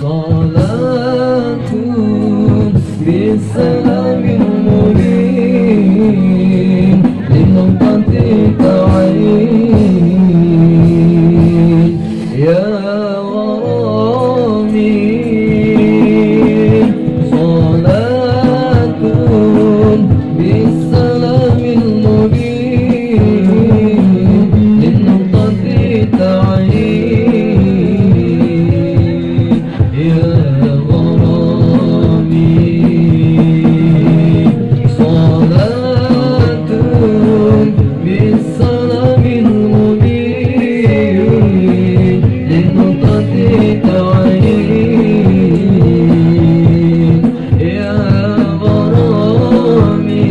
صلاة بالسلام المبين لنقطة تعين يا غرامي صلاة بالسلام المبين لنقطة تعين يا غرامي صلاة بالسلام المبين لنقطة تعين يا غرامي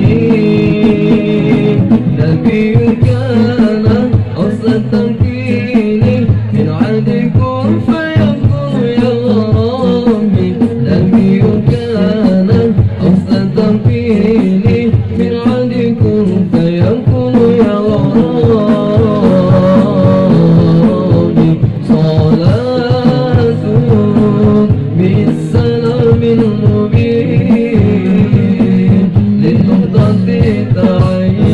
نبيك أنا أصل التمكين من عهد كن فيكون يا غرامي نبيك أنا أصل التمكين من عهد كن فيكون يا غرامي صلاة بالسلام المبين للنقطة تعين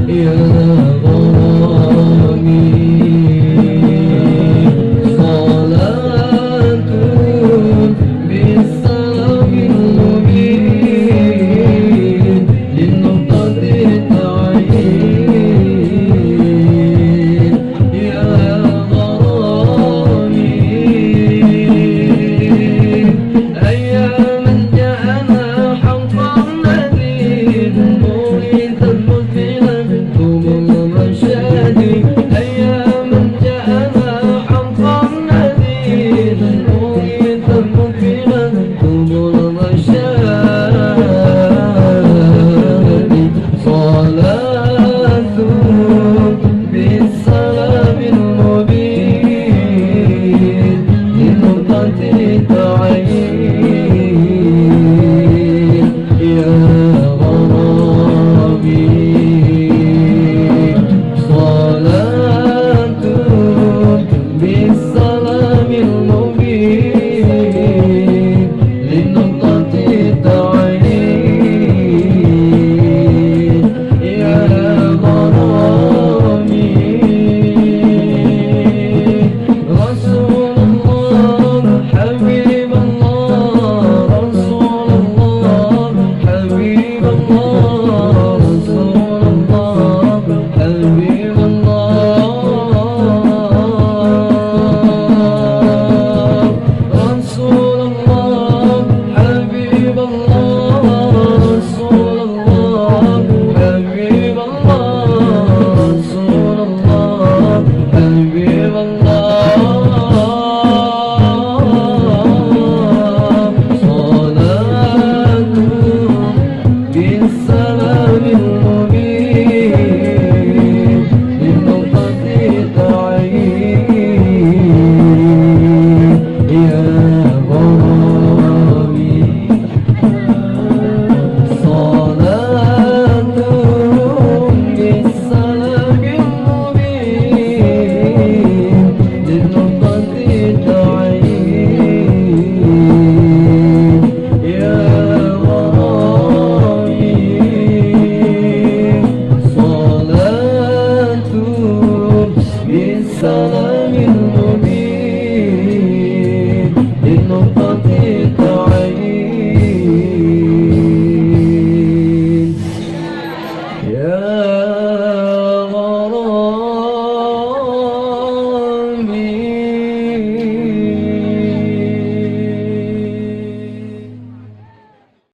يا غرامي صلاة بالسلام المبين للنقطة تعين يا غرامي أياما جاءنا حقا نذير مريدا مذهلا ثم المشادي أياما جاءنا حقا نذير مريدا مذهلا ثم المشادي صلاة بالسلام المبين لنقطة تعين يا غرامي صلاة بالسلام المبين لنقطة تعين يا غرامي رسول الله حبيب الله رسول الله حبيب الله رسول الله حبيب الله رسول الله حبيب الله رسول الله حبيب الله رسول الله حبيب الله صلاة بالسلام المبين لنقطة تعين يا غرامي صلاة بالسلام المبين لنقطة تعين يا غرامي صلاة بالسلام المبين لنقطة تعين يا